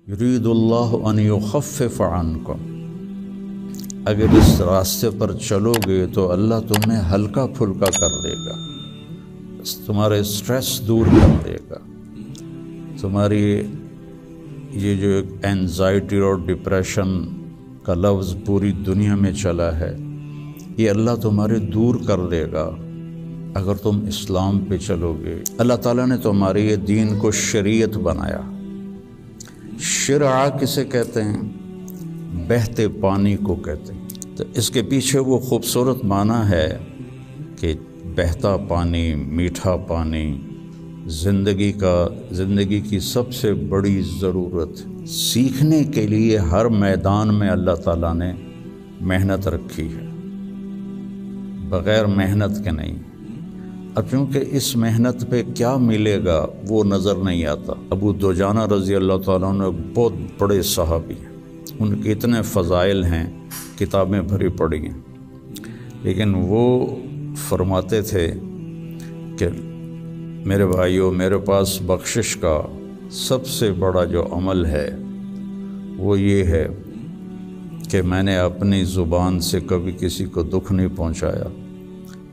یرید اللہ ان یخفف عنکم، اگر اس راستے پر چلو گے تو اللہ تمہیں ہلکا پھلکا کر دے گا، تمہارے اسٹریس دور کر دے گا، تمہاری یہ جو اینزائٹی اور ڈپریشن کا لفظ پوری دنیا میں چلا ہے، یہ اللہ تمہارے دور کر دے گا اگر تم اسلام پہ چلو گے۔ اللہ تعالیٰ نے تمہارے یہ دین کو شریعت بنایا۔ شرع کسے کہتے ہیں؟ بہتے پانی کو کہتے ہیں۔ تو اس کے پیچھے وہ خوبصورت معنی ہے کہ بہتا پانی، میٹھا پانی، زندگی کی سب سے بڑی ضرورت، سیکھنے کے لیے ہر میدان میں اللہ تعالیٰ نے محنت رکھی ہے، بغیر محنت کے نہیں۔ اب چونکہ اس محنت پہ کیا ملے گا وہ نظر نہیں آتا۔ ابو دجانہ رضی اللہ تعالیٰ عنہ بہت بڑے صحابی ہیں، ان کے اتنے فضائل ہیں، کتابیں بھری پڑی ہیں، لیکن وہ فرماتے تھے کہ میرے بھائیوں، میرے پاس بخشش کا سب سے بڑا جو عمل ہے وہ یہ ہے کہ میں نے اپنی زبان سے کبھی کسی کو دکھ نہیں پہنچایا،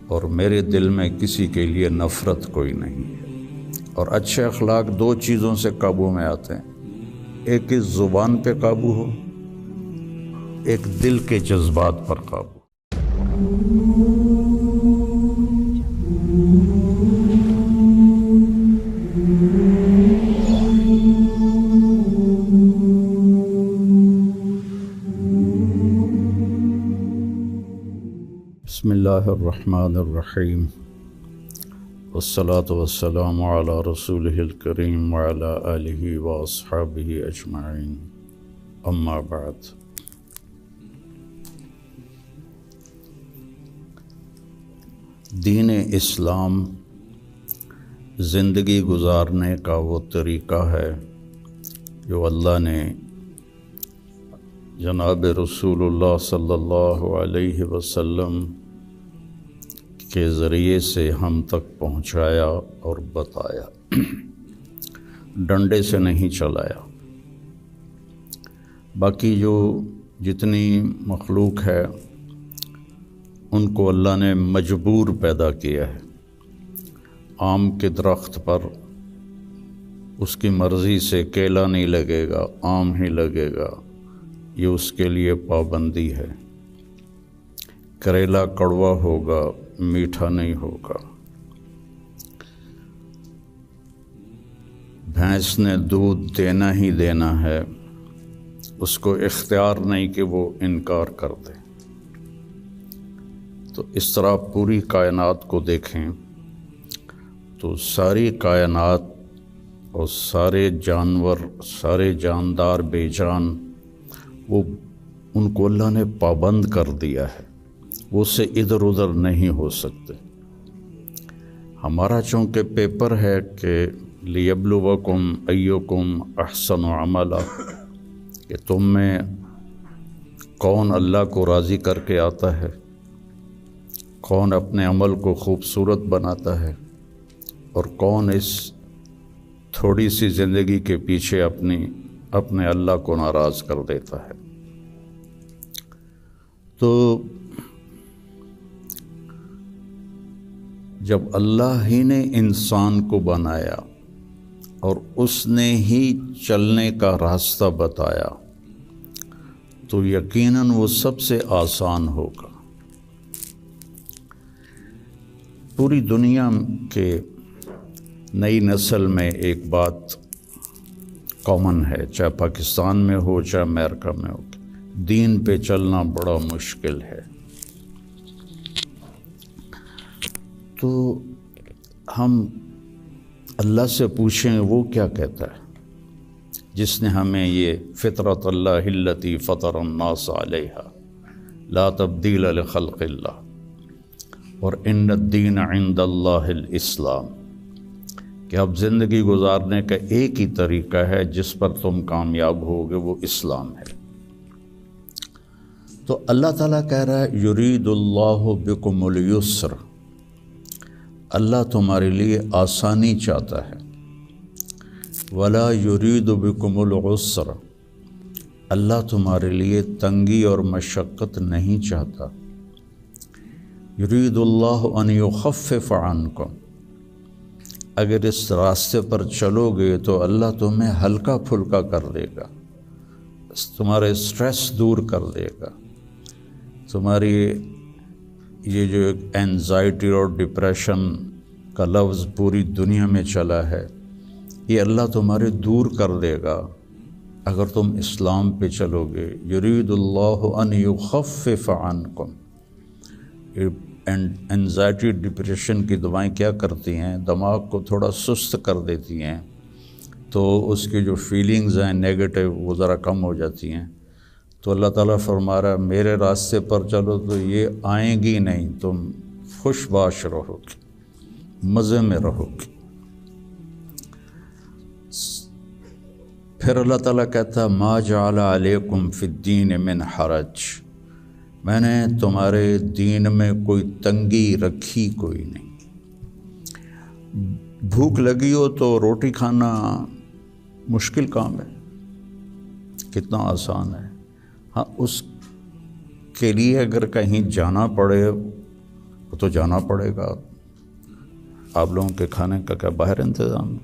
اور میرے دل میں کسی کے لیے نفرت کوئی نہیں ہے۔ اور اچھے اخلاق دو چیزوں سے قابو میں آتے ہیں، ایک اس زبان پہ قابو ہو، ایک دل کے جذبات پر قابو۔ بسم اللہ الرحمن الرحیم، والصلاة والسلام علی رسولہ الکریم وعلی آلہ واصحابہ اجمعین، اما بعد۔ دین اسلام زندگی گزارنے کا وہ طریقہ ہے جو اللہ نے جناب رسول اللہ صلی اللہ علیہ وسلم کے ذریعے سے ہم تک پہنچایا اور بتایا، ڈنڈے سے نہیں چلایا۔ باقی جو جتنی مخلوق ہے ان کو اللہ نے مجبور پیدا کیا ہے۔ آم کے درخت پر اس کی مرضی سے کیلا نہیں لگے گا، آم ہی لگے گا، یہ اس کے لیے پابندی ہے۔ کریلا کڑوا ہوگا، میٹھا نہیں ہوگا۔ بھینس نے دودھ دینا ہی دینا ہے، اس کو اختیار نہیں کہ وہ انکار کر دے۔ تو اس طرح پوری کائنات کو دیکھیں تو ساری کائنات اور سارے جانور، سارے جاندار بے جان، وہ ان کو اللہ نے پابند کر دیا ہے، وہ سے ادھر ادھر نہیں ہو سکتے۔ ہمارا چونکہ پیپر ہے کہ لیبلوکم ایکم احسن عملا، کہ تم میں کون اللہ کو راضی کر کے آتا ہے، کون اپنے عمل کو خوبصورت بناتا ہے، اور کون اس تھوڑی سی زندگی کے پیچھے اپنے اللہ کو ناراض کر دیتا ہے۔ تو جب اللہ ہی نے انسان کو بنایا اور اس نے ہی چلنے کا راستہ بتایا تو یقیناً وہ سب سے آسان ہوگا۔ پوری دنیا کے نئی نسل میں ایک بات کامن ہے، چاہے پاکستان میں ہو چاہے امریکہ میں ہو، دین پہ چلنا بڑا مشکل ہے۔ تو ہم اللہ سے پوچھیں وہ کیا کہتا ہے، جس نے ہمیں یہ فطرت اللہ التی فطر الناس علیہا لا تبدیل لخلق اللہ اور ان الدین عند اللہ الاسلام، کہ اب زندگی گزارنے کا ایک ہی طریقہ ہے جس پر تم کامیاب ہوگے، وہ اسلام ہے۔ تو اللہ تعالیٰ کہہ رہا ہے یرید اللہ بکم الیسر، اللہ تمہارے لیے آسانی چاہتا ہے۔ ولا یرید بکم العسر، اللہ تمہارے لیے تنگی اور مشقت نہیں چاہتا۔ یرید اللہ ان یخفف عنکم، اگر اس راستے پر چلو گے تو اللہ تمہیں ہلکا پھلکا کر دے گا، تمہارے اسٹریس دور کر دے گا، تمہاری یہ جو اینزائٹی اور ڈپریشن کا لفظ پوری دنیا میں چلا ہے، یہ اللہ تمہارے دور کر دے گا اگر تم اسلام پہ چلو گے۔ یرید اللہ ان یخفف عنکم، اینزائٹی ڈپریشن کی دوائیں کیا کرتی ہیں؟ دماغ کو تھوڑا سست کر دیتی ہیں، تو اس کی جو فیلنگز ہیں نیگیٹو وہ ذرا کم ہو جاتی ہیں۔ تو اللہ تعالیٰ فرما رہا ہے میرے راستے پر چلو تو یہ آئیں گی نہیں، تم خوش باش رہو گے، مزے میں رہو گے۔ پھر اللہ تعالیٰ کہتا ہے ما جعل علیکم فی الدین من حرج، میں نے تمہارے دین میں کوئی تنگی رکھی کوئی نہیں۔ بھوک لگی ہو تو روٹی کھانا مشکل کام ہے، کتنا آسان ہے۔ ہاں، اس کے لیے اگر کہیں جانا پڑے تو جانا پڑے گا۔ آپ لوگوں کے کھانے کا کیا باہر انتظام ہے؟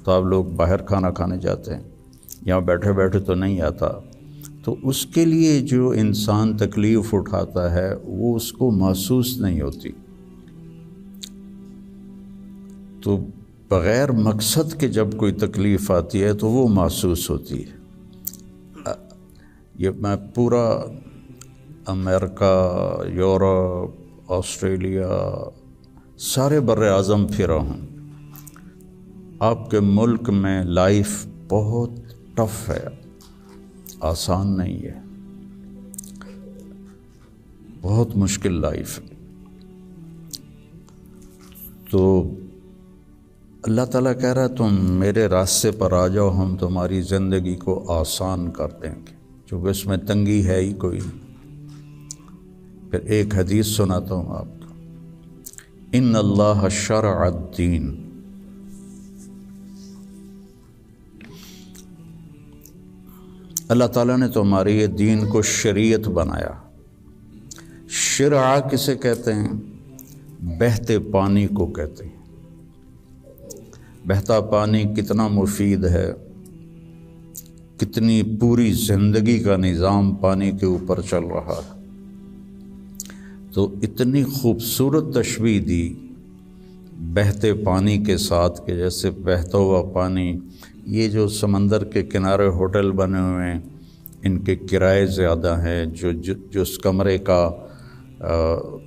تو آپ لوگ باہر کھانا کھانے جاتے ہیں، یہاں بیٹھے بیٹھے تو نہیں آتا۔ تو اس کے لیے جو انسان تکلیف اٹھاتا ہے وہ اس کو محسوس نہیں ہوتی، تو بغیر مقصد کے جب کوئی تکلیف آتی ہے تو وہ محسوس ہوتی ہے۔ یہ میں پورا امریکہ، یورپ، آسٹریلیا، سارے بر اعظم پھرا ہوں۔ آپ کے ملک میں لائف بہت ٹف ہے، آسان نہیں ہے، بہت مشکل لائف ہے۔ تو اللہ تعالیٰ کہہ رہا ہے تم میرے راستے پر آ جاؤ، ہم تمہاری زندگی کو آسان کر دیں گے، چونکہ اس میں تنگی ہے ہی کوئی نہیں۔ پھر ایک حدیث سناتا ہوں آپ کو، ان اللہ شرع الدین، اللہ تعالیٰ نے تمہارے یہ دین کو شریعت بنایا۔ شرع کسے کہتے ہیں؟ بہتے پانی کو کہتے ہیں۔ بہتا پانی کتنا مفید ہے، کتنی پوری زندگی کا نظام پانی کے اوپر چل رہا ہے۔ تو اتنی خوبصورت تشبیہ دی بہتے پانی کے ساتھ کہ جیسے بہتا ہوا پانی، یہ جو سمندر کے کنارے ہوٹل بنے ہوئے ہیں ان کے کرائے زیادہ ہیں، جو اس کمرے کا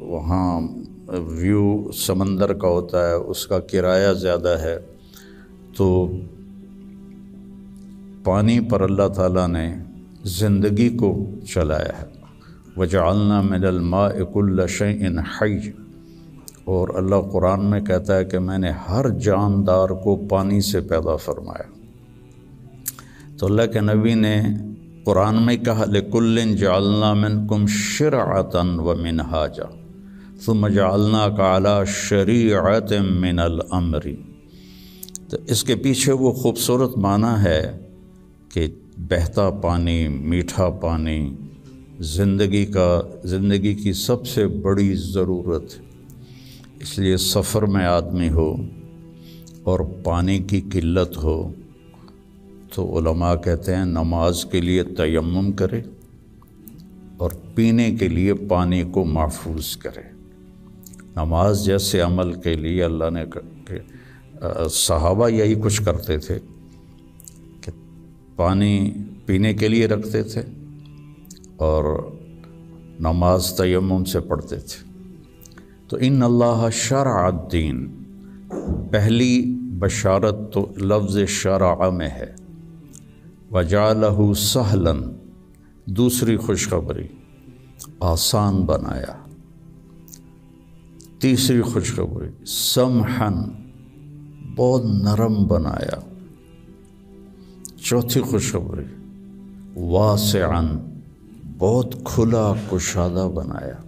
وہاں ویو سمندر کا ہوتا ہے اس کا کرایہ زیادہ ہے۔ تو پانی پر اللہ تعالیٰ نے زندگی کو چلایا ہے۔ وَجَعَلْنَا مِنَ الْمَاءِ كُلَّ شَيْءٍ حَيٍّ، اور اللہ قرآن میں کہتا ہے کہ میں نے ہر جاندار کو پانی سے پیدا فرمایا۔ تو اللہ کے نبی نے قرآن میں کہا لِكُلٍّ جَعَلْنَا مِنْكُمْ شِرْعَةً وَمِنْهَاجًا ثُمَّ جَعَلْنَاكَ عَلَى شَرِيعَةٍ مِنَ الْأَمْرِ۔ تو اس کے پیچھے وہ خوبصورت معنی ہے کہ بہتا پانی، میٹھا پانی زندگی کی سب سے بڑی ضرورت، اس لیے سفر میں آدمی ہو اور پانی کی قلت ہو تو علماء کہتے ہیں نماز کے لیے تیمم کرے اور پینے کے لیے پانی کو محفوظ کرے۔ نماز جیسے عمل کے لیے اللہ نے صحابہ یہی کچھ کرتے تھے کہ پانی پینے کے لیے رکھتے تھے اور نماز تیمم سے پڑھتے تھے۔ تو ان اللہ شرع الدین، پہلی بشارت تو لفظ شرع میں ہے، وجعلہ سہلا، دوسری خوشخبری آسان بنایا، تیسری خوشخبری سمحن، بہت نرم بنایا، چوتھی خوشخبری واسعاً، بہت کھلا کشادہ بنایا،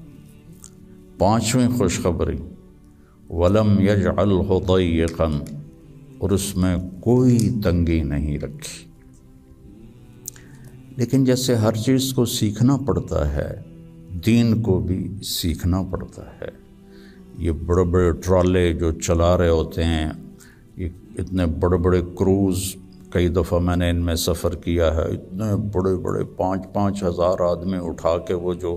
پانچویں خوشخبری ولم یجعلہ ضیقاً، اور اس میں کوئی تنگی نہیں رکھی۔ لیکن جیسے ہر چیز کو سیکھنا پڑتا ہے، دین کو بھی سیکھنا پڑتا ہے۔ یہ بڑے بڑے ٹرالے جو چلا رہے ہوتے ہیں، یہ اتنے بڑے بڑے کروز، کئی دفعہ میں نے ان میں سفر کیا ہے، اتنے بڑے بڑے 5-5 ہزار آدمی اٹھا کے وہ جو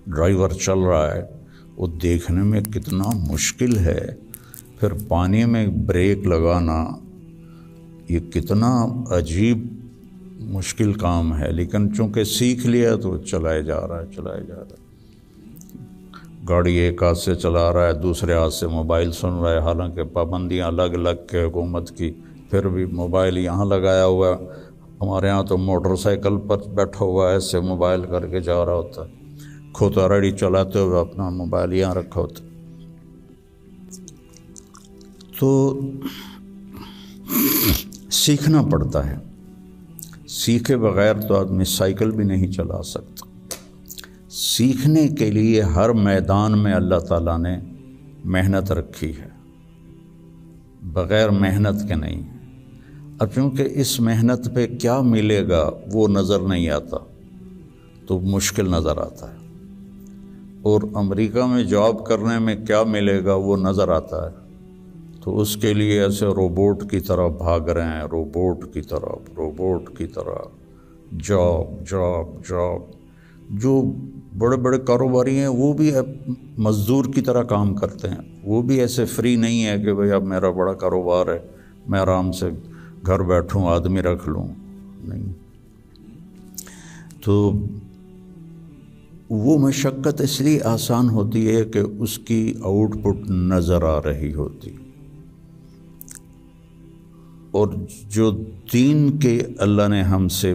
ڈرائیور چل رہا ہے، وہ دیکھنے میں کتنا مشکل ہے۔ پھر پانی میں بریک لگانا یہ کتنا عجیب مشکل کام ہے، لیکن چونکہ سیکھ لیا تو چلائے جا رہا ہے۔ گاڑی ایک ہاتھ سے چلا رہا ہے، دوسرے ہاتھ سے موبائل سن رہا ہے، حالانکہ پابندیاں الگ الگ کے حکومت کی، پھر بھی موبائل یہاں لگایا ہوا ہے۔ ہمارے ہاں تو موٹر سائیکل پر بیٹھا ہوا ہے، ایسے موبائل کر کے جا رہا ہوتا ہے، کھوتا ریڈی چلاتے ہوئے اپنا موبائل یہاں رکھا ہوتا ہے۔ تو سیکھنا پڑتا ہے، سیکھے بغیر تو آدمی سائیکل بھی نہیں چلا سکتا۔ سیکھنے کے لیے ہر میدان میں اللہ تعالیٰ نے محنت رکھی ہے، بغیر محنت کے نہیں۔ اب چونکہ اس محنت پہ کیا ملے گا وہ نظر نہیں آتا تو مشکل نظر آتا ہے، اور امریکہ میں جاب کرنے میں کیا ملے گا وہ نظر آتا ہے، تو اس کے لیے ایسے روبوٹ کی طرح بھاگ رہے ہیں، روبوٹ کی طرح جاب۔ جو بڑے بڑے کاروباری ہیں وہ بھی مزدور کی طرح کام کرتے ہیں، وہ بھی ایسے فری نہیں ہے کہ بھئی اب میرا بڑا کاروبار ہے میں آرام سے گھر بیٹھوں آدمی رکھ لوں، نہیں۔ تو وہ مشقت اس لیے آسان ہوتی ہے کہ اس کی آؤٹ پٹ نظر آ رہی ہوتی، اور جو دین کے اللہ نے ہم سے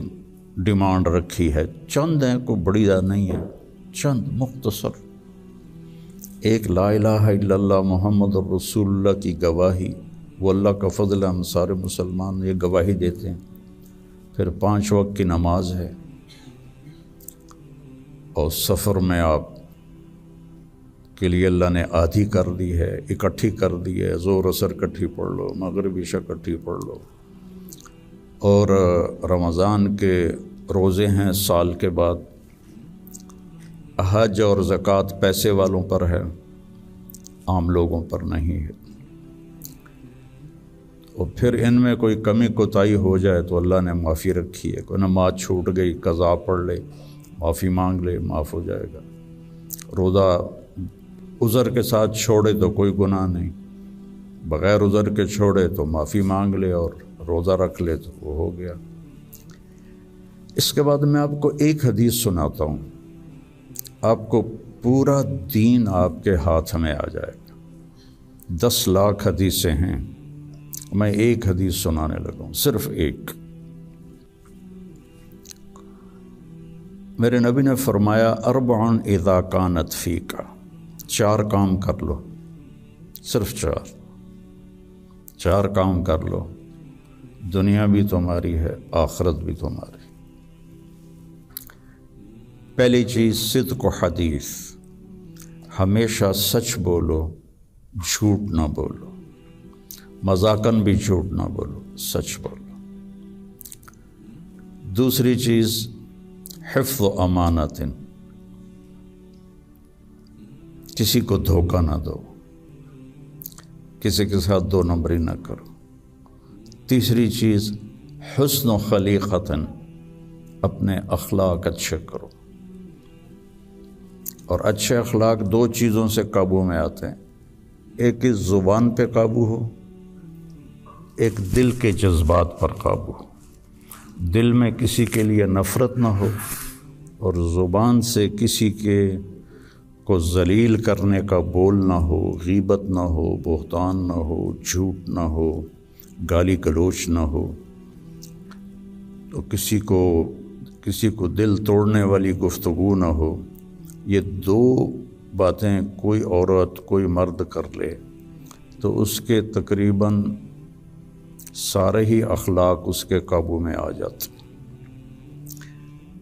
ڈیمانڈ رکھی ہے، چند ہیں، کوئی بڑی زیادہ نہیں ہے، چند مختصر، ایک لا الہ الا اللہ محمد رسول اللہ کی گواہی، وہ اللہ کا فضل، ہم سارے مسلمان یہ گواہی دیتے ہیں۔ پھر 5 وقت کی نماز ہے، اور سفر میں آپ کے لیے اللہ نے آدھی کر دی ہے، اکٹھی کر دی ہے، ظہر عصر اکٹھی پڑھ لو، مغرب عشاء اکٹھی پڑھ لو، اور رمضان کے روزے ہیں سال کے بعد، حج اور زکوٰۃ پیسے والوں پر ہے، عام لوگوں پر نہیں ہے۔ اور پھر ان میں کوئی کمی کوتاہی ہو جائے تو اللہ نے معافی رکھی ہے، کوئی نماز چھوٹ گئی قضا پڑھ لے، معافی مانگ لے، معاف ہو جائے گا۔ روزہ عذر کے ساتھ چھوڑے تو کوئی گناہ نہیں، بغیر عذر کے چھوڑے تو معافی مانگ لے اور روزہ رکھ لے تو وہ ہو گیا۔ اس کے بعد میں آپ کو ایک حدیث سناتا ہوں، آپ کو پورا دین آپ کے ہاتھ میں آ جائے گا۔ 10 لاکھ حدیثیں ہیں، میں ایک حدیث سنانے لگا ہوں، صرف ایک۔ میرے نبی نے فرمایا 4 اذا کانت فیک، 4 کام کر لو، صرف 4 کام کر لو، دنیا بھی تمہاری ہے، آخرت بھی تمہاری۔ پہلی چیز صدق و حدیث، ہمیشہ سچ بولو، جھوٹ نہ بولو، مذاقاً بھی جھوٹ نہ بولو، سچ بولو۔ دوسری چیز حفظ و امانت، کسی کو دھوکہ نہ دو، کسی کے ساتھ 2 نمبری نہ کرو۔ تیسری چیز حسن و خلیقت، اپنے اخلاق اچھے کرو، اور اچھے اخلاق 2 چیزوں سے قابو میں آتے ہیں، ایک اس زبان پہ قابو ہو، ایک دل کے جذبات پر قابو ہو، دل میں کسی کے لیے نفرت نہ ہو، اور زبان سے کسی کے کو ذلیل کرنے کا بول نہ ہو، غیبت نہ ہو، بہتان نہ ہو، جھوٹ نہ ہو، گالی گلوچ نہ ہو، تو کسی کو دل توڑنے والی گفتگو نہ ہو۔ یہ 2 باتیں کوئی عورت کوئی مرد کر لے تو اس کے تقریباً سارے ہی اخلاق اس کے قابو میں آ جاتے۔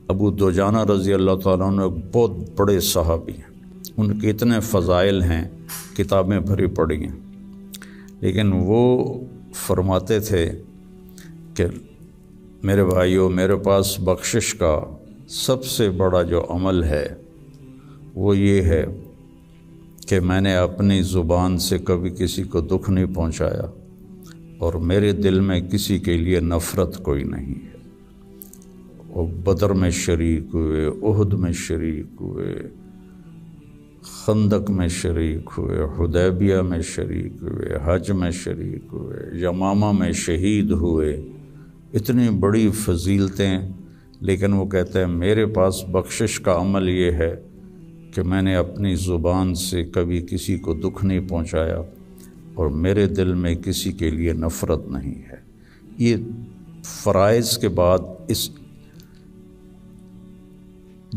ابو دجانہ رضی اللہ تعالیٰ عنہ ایک بہت بڑے صحابی ہیں، ان کے اتنے فضائل ہیں، کتابیں بھری پڑی ہیں، لیکن وہ فرماتے تھے کہ میرے بھائیوں، میرے پاس بخشش کا سب سے بڑا جو عمل ہے وہ یہ ہے کہ میں نے اپنی زبان سے کبھی کسی کو دکھ نہیں پہنچایا اور میرے دل میں کسی کے لیے نفرت کوئی نہیں ہے۔ وہ بدر میں شریک ہوئے، احد میں شریک ہوئے، خندق میں شریک ہوئے، حدیبیہ میں شریک ہوئے، حج میں شریک ہوئے، یمامہ میں شہید ہوئے، اتنی بڑی فضیلتیں، لیکن وہ کہتے ہیں میرے پاس بخشش کا عمل یہ ہے کہ میں نے اپنی زبان سے کبھی کسی کو دکھ نہیں پہنچایا اور میرے دل میں کسی کے لیے نفرت نہیں ہے۔ یہ فرائض کے بعد اس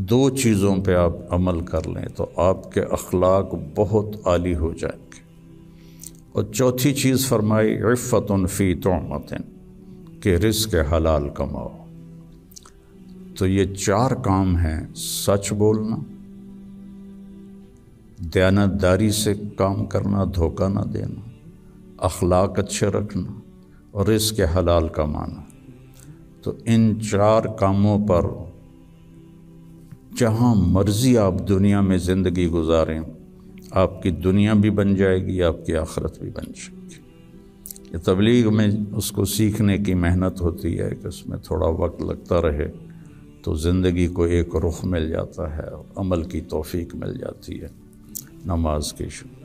دو چیزوں پہ آپ عمل کر لیں تو آپ کے اخلاق بہت عالی ہو جائیں گے۔ اور چوتھی چیز فرمائی عفت فی طعمۃ، کہ رزق حلال کماؤ۔ تو یہ 4 کام ہیں: سچ بولنا، دیانتداری سے کام کرنا، دھوکہ نہ دینا، اخلاق اچھے رکھنا اور رزق حلال کمانا۔ تو ان 4 کاموں پر جہاں مرضی آپ دنیا میں زندگی گزاریں، آپ کی دنیا بھی بن جائے گی، آپ کی آخرت بھی بن جائے گی۔ یہ تبلیغ میں اس کو سیکھنے کی محنت ہوتی ہے کہ اس میں تھوڑا وقت لگتا رہے تو زندگی کو ایک رخ مل جاتا ہے اور عمل کی توفیق مل جاتی ہے۔ نماز کی شروع